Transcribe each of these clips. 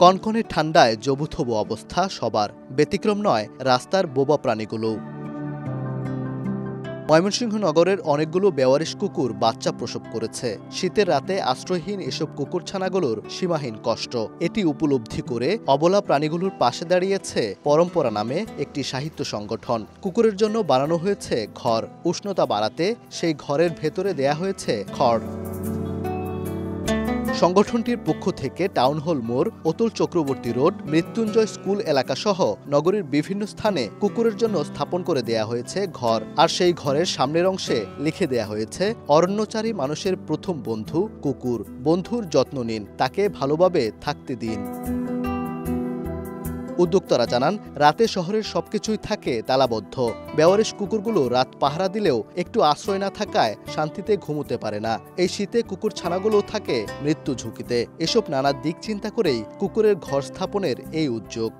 কনকনে ঠান্ডায় জবুথবু অবস্থা সবার, ব্যতিক্রম নয় রাস্তার বোবা প্রাণীগুলো। ময়মনসিংহ নগরের অনেকগুলো বেওয়ারিশ কুকুর বাচ্চা প্রসব করেছে। শীতের রাতে আশ্রয়হীন এসব কুকুরছানাগুলোর সীমাহীন কষ্ট এটি উপলব্ধি করে অবলা প্রাণীগুলোর পাশে দাঁড়িয়েছে পরম্পরা নামে একটি সাহিত্য সংগঠন। কুকুরের জন্য বানানো হয়েছে ঘর, উষ্ণতা বাড়াতে সেই ঘরের ভেতরে দেয়া হয়েছে খড়। সংগঠনটির পক্ষ থেকে টাউন হল মোড়, অতুল চক্রবর্তী রোড, মৃত্যুঞ্জয় স্কুল এলাকাসহ নগরীর বিভিন্ন স্থানে কুকুরের জন্য স্থাপন করে দেয়া হয়েছে ঘর। আর সেই ঘরের সামনের অংশে লিখে দেয়া হয়েছে, অরণ্যচারী মানুষের প্রথম বন্ধু কুকুর, বন্ধুর যত্ন নিন, তাকে ভালোভাবে থাকতে দিন। উদ্যোক্তারা জানান, রাতে শহরের সবকিছুই থাকে তালাবদ্ধ। বেওয়ারিশ কুকুরগুলো রাত পাহারা দিলেও একটু আশ্রয় না থাকায় শান্তিতে ঘুমোতে পারে না। এই শীতে কুকুর ছানাগুলো থাকে মৃত্যু ঝুঁকিতে। এসব নানা দিক চিন্তা করেই কুকুরের ঘর স্থাপনের এই উদ্যোগ।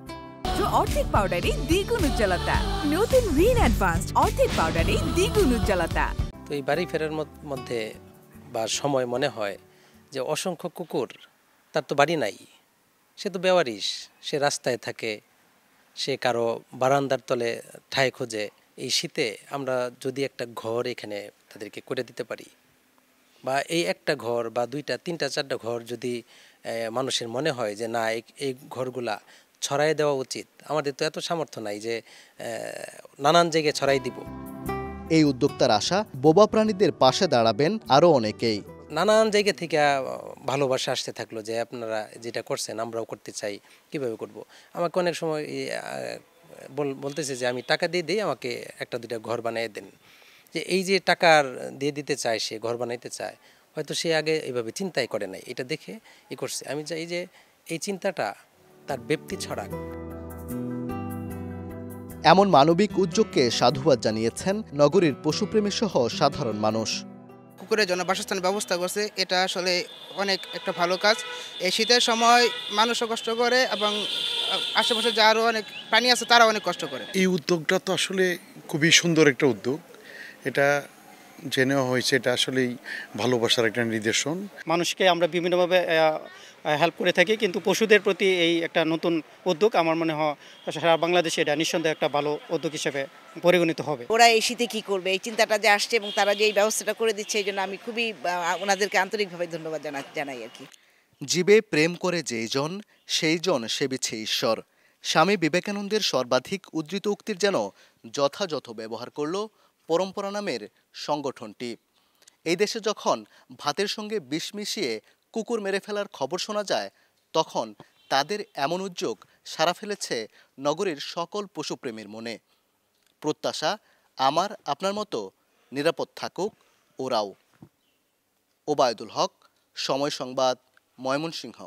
অর্ধেক পাউডারে দ্বিগুণ উজ্জ্বলতা, নতুন রিন অ্যাডভান্সড অর্ধেক পাউডারে দ্বিগুণ উজ্জ্বলতা। তো এই বাড়ি ফেরার মধ্যে বা সময় মনে হয় যে অসংখ্য কুকুর, তার তো বাড়ি নাই, সে তো বেওয়ারিশ, সে রাস্তায় থাকে, সে কারো বারান্দার তলে ঠাঁই খোঁজে। এই শীতে আমরা যদি একটা ঘর এখানে তাদেরকে করে দিতে পারি, বা এই একটা ঘর বা দুইটা তিনটা চারটা ঘর যদি মানুষের মনে হয় যে না এই ঘরগুলা ছড়াই দেওয়া উচিত, আমাদের তো এত সামর্থ্য নাই যে নানান জায়গায় ছড়াই দিব। এই উদ্যোক্তার আশা, বোবা প্রাণীদের পাশে দাঁড়াবেন আরও অনেকেই। নানান জায়গা থেকে ভালোবাসা আসতে থাকলো যে আপনারা যেটা করছেন আমরাও করতে চাই, কিভাবে করব। আমাকে অনেক সময় বলতেছে যে আমি টাকা দিয়ে দিই, আমাকে একটা দুইটা ঘর বানিয়ে দেন। যে এই যে টাকার দিয়ে দিতে চায়, সে ঘর বানাইতে চায়, হয়তো সে আগে এইভাবে চিন্তাই করে নাই, এটা দেখে করছে। আমি চাই যে এই চিন্তাটা তার ব্যক্তি ছড়াক। এমন মানবিক উদ্যোগকে সাধুবাদ জানিয়েছেন নগরীর পশুপ্রেমী সহ সাধারণ মানুষ। কুকুরের জন্য বাসস্থানের ব্যবস্থা করছে, এটা আসলে অনেক একটা ভালো কাজ। এই শীতের সময় মানুষও কষ্ট করে এবং আশেপাশে যে আরও অনেক প্রাণী আছে তারা অনেক কষ্ট করে। এই উদ্যোগটা তো আসলে খুবই সুন্দর একটা উদ্যোগ। এটা যে নেওয়া হয়েছে এটা আসলেই ভালোবাসার একটা নিদর্শন। মানুষকে আমরা বিভিন্নভাবে হেল্প করে থাকি, কিন্তু পশুদের প্রতি এই একটা নতুন উদ্যোগ আমার মনে হয় সারা বাংলাদেশে এটা নিঃসন্দেহে একটা ভালো উদ্যোগ হিসেবে পরিগণিত হবে। ওরা এই শীতে কী করবে, এই চিন্তাটা যে আসছে এবং তারা যে এই ব্যবস্থাটা করে দিচ্ছে, এই জন্য আমি খুবই ওনাদেরকে আন্তরিকভাবে ধন্যবাদ জানাই আর কি। জীবে প্রেম করে যেইজন সেইজন সেবিছে ঈশ্বর, স্বামী বিবেকানন্দের সর্বাধিক উদ্ধৃত উক্তির যেন যথাযথ ব্যবহার করল পরম্পরা নামের সংগঠনটি। এই দেশে যখন ভাতের সঙ্গে বিষ মিশিয়ে কুকুর মেরে ফেলার খবর শোনা যায়, তখন তাদের এমন উদ্যোগ সাড়া ফেলেছে নগরীর সকল পশুপ্রেমীর মনে। প্রত্যাশা, আমার আপনার মতো নিরাপদ থাকুক ওরাও। ওবায়দুল হক, সময় সংবাদ, ময়মনসিংহ।